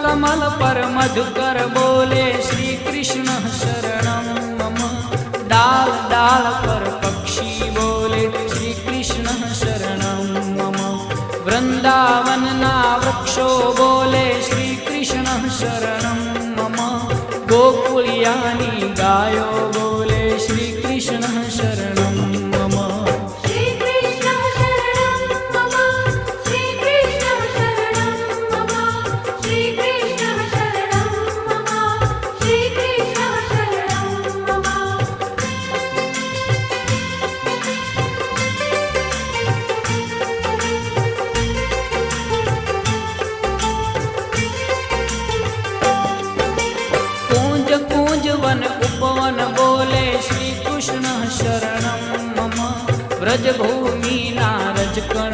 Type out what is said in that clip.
कमल पर मधुकर बोले श्री कृष्ण शरणं मम। डाल डाल पर पक्षी बोले श्री कृष्ण शरणं मम। वृंदावन ना वृक्षो बोले श्री कृष्ण शरणं मम। गोकुलियानी गायो बोले श्री कृष्ण शरणं मम। श्री कृष्ण शरणं मम। श्री कृष्ण शरणं मम। श्री कृष्ण शरणं मम। श्री कृष्ण शरणं मम। कूंज कूंज वन उपवन बोले श्री कृष्ण शरणं मम। व्रज भूमि नारज कण